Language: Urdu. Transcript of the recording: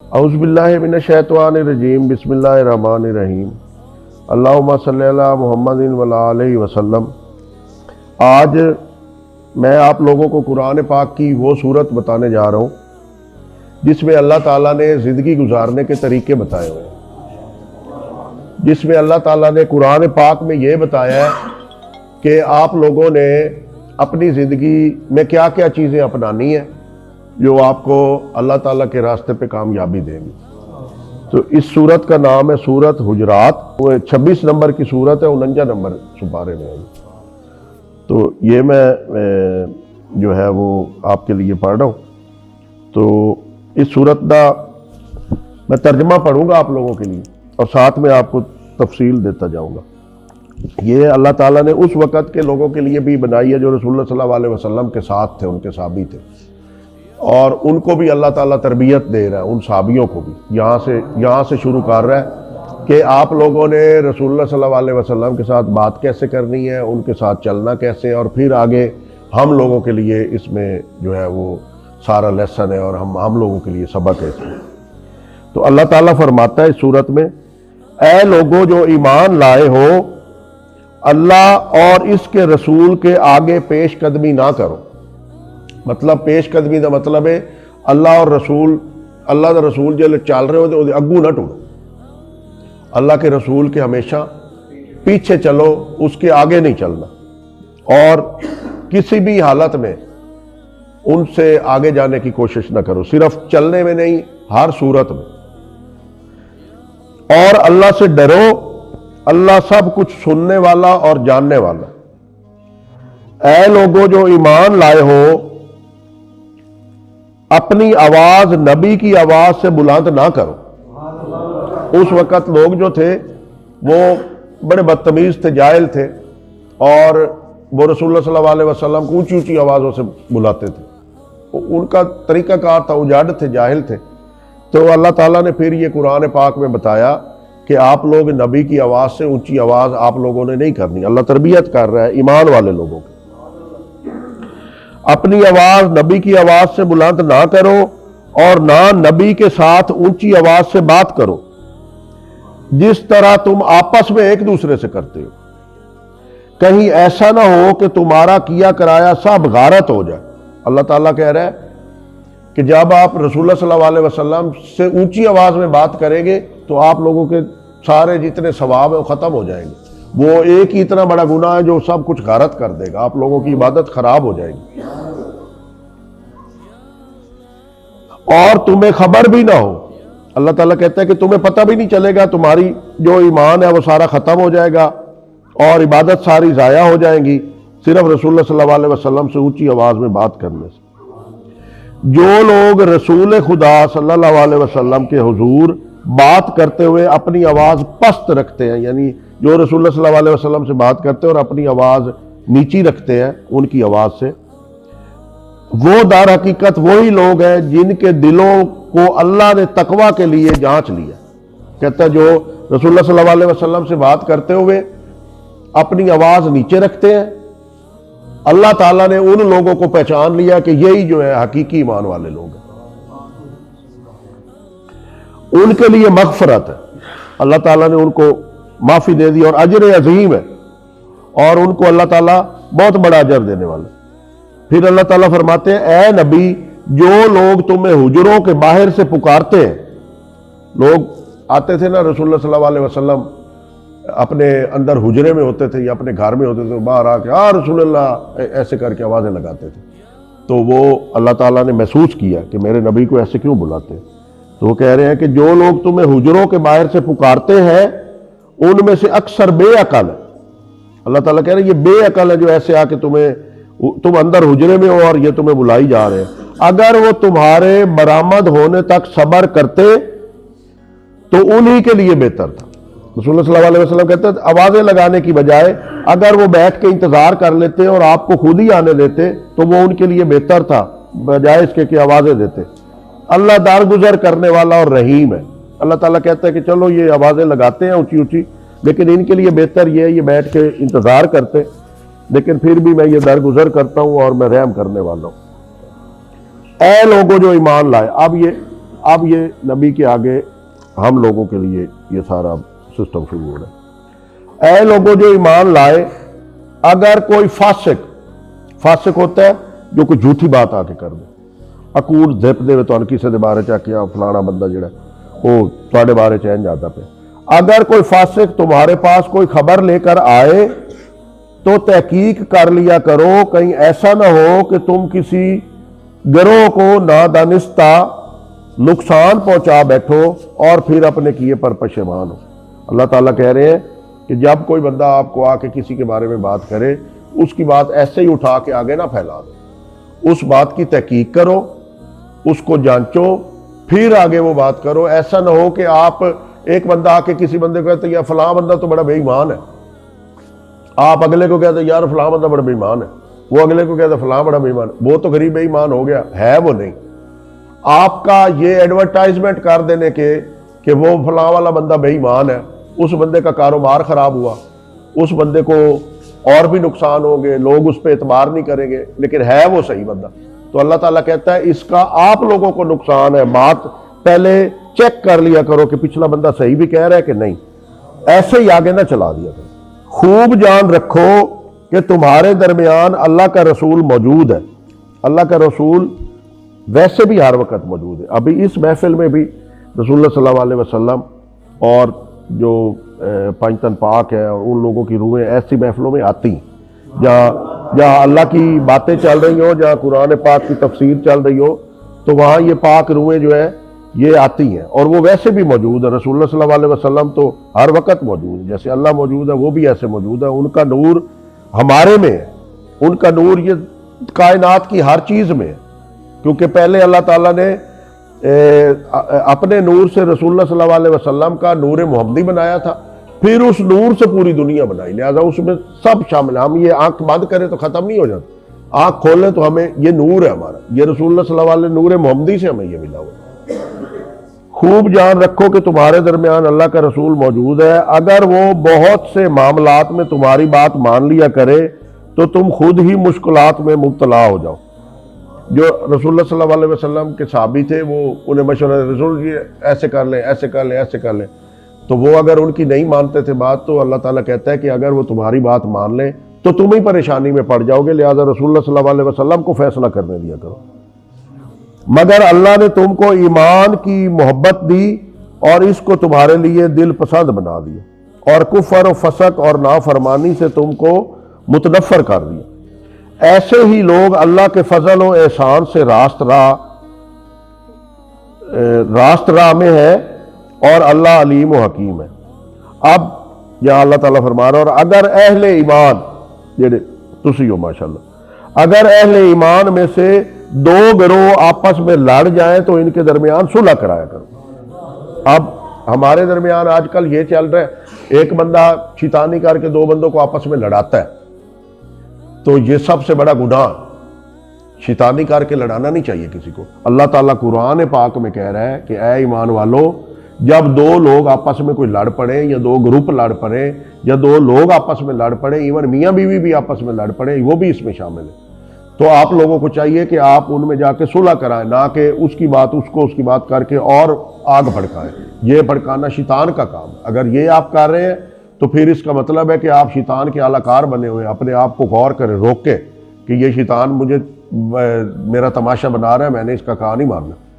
اعوذ باللہ من الشیطان الرجیم بسم اللہ الرحمن الرحیم اللہم صلی علی محمد وعلی آلہ وسلم۔ آج میں آپ لوگوں کو قرآن پاک کی وہ صورت بتانے جا رہا ہوں جس میں اللہ تعالیٰ نے زندگی گزارنے کے طریقے بتائے ہوئے ہیں، جس میں اللہ تعالیٰ نے قرآن پاک میں یہ بتایا ہے کہ آپ لوگوں نے اپنی زندگی میں کیا کیا چیزیں اپنانی ہیں جو آپ کو اللہ تعالیٰ کے راستے پہ کامیابی دیں گی۔ تو اس سورت کا نام ہے سورت حجرات، وہ 26 نمبر کی سورت ہے، 49 نمبر سپارے میں ہے۔ تو یہ میں جو ہے وہ آپ کے لیے پڑھ رہا ہوں۔ تو اس سورت کا میں ترجمہ پڑھوں گا آپ لوگوں کے لیے اور ساتھ میں آپ کو تفصیل دیتا جاؤں گا۔ یہ اللہ تعالیٰ نے اس وقت کے لوگوں کے لیے بھی بنائی ہے جو رسول اللہ صلی اللہ علیہ وسلم کے ساتھ تھے، ان کے صحابی تھے، اور ان کو بھی اللہ تعالیٰ تربیت دے رہا ہے، ان صحابیوں کو بھی یہاں سے شروع کر رہا ہے کہ آپ لوگوں نے رسول اللہ صلی اللہ علیہ وسلم کے ساتھ بات کیسے کرنی ہے، ان کے ساتھ چلنا کیسے، اور پھر آگے ہم لوگوں کے لیے اس میں جو ہے وہ سارا لیسن ہے اور ہم لوگوں کے لیے سبق ہے اس میں۔ تو اللہ تعالیٰ فرماتا ہے اس صورت میں، اے لوگوں جو ایمان لائے ہو، اللہ اور اس کے رسول کے آگے پیش قدمی نہ کرو۔ مطلب پیش قدمی کا مطلب ہے اللہ اور رسول، اللہ دا رسول جلے چل رہے ہو تو اگو نہ ٹوڑو، اللہ کے رسول کے ہمیشہ پیچھے چلو، اس کے آگے نہیں چلنا، اور کسی بھی حالت میں ان سے آگے جانے کی کوشش نہ کرو، صرف چلنے میں نہیں، ہر صورت میں۔ اور اللہ سے ڈرو، اللہ سب کچھ سننے والا اور جاننے والا۔ اے لوگوں جو ایمان لائے ہو، اپنی آواز نبی کی آواز سے بلند نہ کرو۔ اس وقت لوگ جو تھے وہ بڑے بدتمیز تھے، جاہل تھے، اور وہ رسول اللہ صلی اللہ علیہ وسلم کو اونچی اونچی آوازوں سے بلاتے تھے۔ ان کا طریقہ کار تھا، اجاڑ تھے، جاہل تھے۔ تو اللہ تعالیٰ نے پھر یہ قرآن پاک میں بتایا کہ آپ لوگ نبی کی آواز سے اونچی آواز آپ لوگوں نے نہیں کرنی۔ اللہ تربیت کر رہا ہے ایمان والے لوگوں کی۔ اپنی آواز نبی کی آواز سے بلند نہ کرو، اور نہ نبی کے ساتھ اونچی آواز سے بات کرو جس طرح تم آپس میں ایک دوسرے سے کرتے ہو، کہیں ایسا نہ ہو کہ تمہارا کیا کرایا سب غارت ہو جائے۔ اللہ تعالیٰ کہہ رہا ہے کہ جب آپ رسول اللہ صلی اللہ علیہ وسلم سے اونچی آواز میں بات کریں گے تو آپ لوگوں کے سارے جتنے ثواب ہیں وہ ختم ہو جائیں گے۔ وہ ایک ہی اتنا بڑا گناہ ہے جو سب کچھ غارت کر دے گا، آپ لوگوں کی عبادت خراب ہو جائے گی، اور تمہیں خبر بھی نہ ہو۔ اللہ تعالیٰ کہتا ہے کہ تمہیں پتہ بھی نہیں چلے گا، تمہاری جو ایمان ہے وہ سارا ختم ہو جائے گا اور عبادت ساری ضائع ہو جائیں گی، صرف رسول اللہ صلی اللہ علیہ وسلم سے اونچی آواز میں بات کرنے سے۔ جو لوگ رسول خدا صلی اللہ علیہ وسلم کے حضور بات کرتے ہوئے اپنی آواز پست رکھتے ہیں، یعنی جو رسول اللہ صلی اللہ علیہ وسلم سے بات کرتے ہیں اور اپنی آواز نیچی رکھتے ہیں ان کی آواز سے، وہ در حقیقت وہی لوگ ہیں جن کے دلوں کو اللہ نے تقوی کے لیے جانچ لیا۔ کہتا ہے جو رسول اللہ صلی اللہ علیہ وسلم سے بات کرتے ہوئے اپنی آواز نیچے رکھتے ہیں، اللہ تعالیٰ نے ان لوگوں کو پہچان لیا کہ یہی جو ہے حقیقی ایمان والے لوگ ہیں۔ ان کے لیے مغفرت ہے، اللہ تعالیٰ نے ان کو معافی دے دی اور اجر عظیم ہے، اور ان کو اللہ تعالیٰ بہت بڑا اجر دینے والا ہے۔ پھر اللہ تعالیٰ فرماتے ہیں، اے نبی جو لوگ تمہیں حجروں کے باہر سے پکارتے ہیں، لوگ آتے تھے نا رسول اللہ صلی اللہ علیہ وسلم اپنے اندر حجرے میں ہوتے تھے یا اپنے گھر میں ہوتے تھے، باہر آ کے رسول اللہ ایسے کر کے آوازیں لگاتے تھے، تو وہ اللہ تعالیٰ نے محسوس کیا کہ میرے نبی کو ایسے کیوں بلاتے ہیں۔ تو وہ کہہ رہے ہیں کہ جو لوگ تمہیں حجروں کے باہر سے پکارتے ہیں ان میں سے اکثر بے عقل ہے۔ اللہ تعالیٰ کہہ رہے ہیں یہ بے عقل ہے جو ایسے آ کے تم اندر حجرے میں ہو اور یہ تمہیں بلائی جا رہے ہیں۔ اگر وہ تمہارے برآمد ہونے تک صبر کرتے تو انہی کے لیے بہتر تھا۔ رسول اللہ صلی اللہ علیہ وسلم کہتے ہیں آوازیں لگانے کی بجائے اگر وہ بیٹھ کے انتظار کر لیتے اور آپ کو خود ہی آنے دیتے تو وہ ان کے لیے بہتر تھا بجائے اس کے کہ آوازیں دیتے۔ اللہ درگزر کرنے والا اور رحیم ہے۔ اللہ تعالیٰ کہتا ہے کہ چلو یہ آوازیں لگاتے ہیں اونچی اونچی، لیکن ان کے لیے بہتر یہ ہے یہ بیٹھ کے انتظار کرتے، لیکن پھر بھی میں یہ درگزر کرتا ہوں اور میں رحم کرنے والا ہوں۔ اے لوگوں جو ایمان لائے، اب یہ اب یہ نبی کے آگے ہم لوگوں کے لیے یہ سارا سسٹم شروع ہو رہا ہے۔ اے لوگوں جو ایمان لائے، اگر کوئی فاسق ہوتا ہے جو کوئی جھوٹی بات آ کے کر دے، اکول زپ دے تو کسی دے بارے چا کیا فلانا بندہ جڑا وہ تواڈے بارے چین جاتا پہ۔ اگر کوئی فاسق تمہارے پاس کوئی خبر لے کر آئے تو تحقیق کر لیا کرو، کہیں ایسا نہ ہو کہ تم کسی گروہ کو نادانستہ نقصان پہنچا بیٹھو اور پھر اپنے کیے پر پشیمان ہو۔ اللہ تعالیٰ کہہ رہے ہیں کہ جب کوئی بندہ آپ کو آ کے کسی کے بارے میں بات کرے، اس کی بات ایسے ہی اٹھا کے آگے نہ پھیلا دو، اس بات کی تحقیق کرو، اس کو جانچو، پھر آگے وہ بات کرو۔ ایسا نہ ہو کہ آپ ایک بندہ آ کے کسی بندے کو کہتے ہیں یار فلاں بندہ تو بڑا بے ایمان ہے، آپ اگلے کو کہتے ہیں یار فلاں بندہ بڑا بے ایمان ہے، وہ اگلے کو کہتے ہیں فلاں بڑا بے ایمان، وہ تو غریب بے ایمان ہو گیا، ہے وہ نہیں۔ آپ کا یہ ایڈورٹائزمنٹ کر دینے کے کہ وہ فلاں والا بندہ بے ایمان ہے، اس بندے کا کاروبار خراب ہوا، اس بندے کو اور بھی نقصان ہوں گے، لوگ اس پہ اعتبار نہیں کریں گے، لیکن ہے وہ صحیح بندہ۔ تو اللہ تعالیٰ کہتا ہے اس کا آپ لوگوں کو نقصان ہے، بات پہلے چیک کر لیا کرو کہ پچھلا بندہ صحیح بھی کہہ رہا ہے کہ نہیں، ایسے ہی آگے نہ چلا دیا کرو۔ خوب جان رکھو کہ تمہارے درمیان اللہ کا رسول موجود ہے۔ اللہ کا رسول ویسے بھی ہر وقت موجود ہے۔ ابھی اس محفل میں بھی رسول اللہ صلی اللہ علیہ وسلم اور جو پنجتن پاک ہے اور ان لوگوں کی روحیں ایسی محفلوں میں آتی ہیں جہاں اللہ کی باتیں چل رہی ہوں، جہاں قرآن پاک کی تفسیر چل رہی ہو، تو وہاں یہ پاک روحیں جو ہے یہ آتی ہیں، اور وہ ویسے بھی موجود ہے۔ رسول اللہ صلی اللہ علیہ وسلم تو ہر وقت موجود ہے، جیسے اللہ موجود ہے وہ بھی ایسے موجود ہے۔ ان کا نور ہمارے میں ہے، ان کا نور یہ کائنات کی ہر چیز میں ہے، کیونکہ پہلے اللہ تعالیٰ نے اپنے نور سے رسول اللہ صلی اللہ علیہ وسلم کا نور محمدی بنایا تھا، پھر اس نور سے پوری دنیا بنائی، لہذا اس میں سب شامل ہے۔ ہم یہ آنکھ بند کریں تو ختم نہیں ہو جاتا، آنکھ کھولیں تو ہمیں یہ نور ہے ہمارا، یہ رسول اللہ صلی اللہ علیہ نور محمدی سے ہمیں یہ ملا ہوا۔ خوب جان رکھو کہ تمہارے درمیان اللہ کا رسول موجود ہے، اگر وہ بہت سے معاملات میں تمہاری بات مان لیا کرے تو تم خود ہی مشکلات میں مبتلا ہو جاؤ۔ جو رسول اللہ صلی اللہ علیہ وسلم کے صحابی تھے وہ انہیں مشورہ رسول جی ایسے کر لیں، ایسے کر لیں، ایسے کر لیں، تو وہ اگر ان کی نہیں مانتے تھے بات، تو اللہ تعالیٰ کہتا ہے کہ اگر وہ تمہاری بات مان لیں تو تم ہی پریشانی میں پڑ جاؤ گے، لہذا رسول اللہ صلی اللہ علیہ وسلم کو فیصلہ کرنے دیا کرو۔ مگر اللہ نے تم کو ایمان کی محبت دی اور اس کو تمہارے لیے دل پسند بنا دیا، اور کفر و فسق اور نافرمانی سے تم کو متنفر کر دیا۔ ایسے ہی لوگ اللہ کے فضل و احسان سے راست راہ میں ہے، اور اللہ علیم و حکیم ہے۔ اب یہاں اللہ تعالیٰ فرما رہا ہے، اور اگر اہل ایمان جڑے تسی ہو ماشاءاللہ، اگر اہل ایمان میں سے دو گروہ آپس میں لڑ جائیں تو ان کے درمیان صلح کرایا کرو۔ اب ہمارے درمیان آج کل یہ چل رہا ہے، ایک بندہ شیطانی کر کے دو بندوں کو آپس میں لڑاتا ہے، تو یہ سب سے بڑا گناہ، شیطانی کر کے لڑانا نہیں چاہیے کسی کو۔ اللہ تعالیٰ قرآن پاک میں کہہ رہا ہے کہ اے ایمان والو، جب دو لوگ آپس میں کوئی لڑ پڑے، یا دو گروپ لڑ پڑے، یا دو لوگ آپس میں لڑ پڑے، ایون میاں بیوی بھی آپس میں لڑ پڑے، وہ بھی اس میں شامل ہے، تو آپ لوگوں کو چاہیے کہ آپ ان میں جا کے صلح کرائیں، نہ کہ اس کی بات اس کی بات کر کے اور آگ بھڑکائیں۔ یہ بھڑکانا شیطان کا کام ہے۔ اگر یہ آپ کر رہے ہیں تو پھر اس کا مطلب ہے کہ آپ شیطان کے اعلی کار بنے ہوئے ہیں۔ اپنے آپ کو غور کریں، روکیں کہ یہ شیطان میرا تماشا بنا رہا ہے، میں نے اس کا کہا نہیں ماننا۔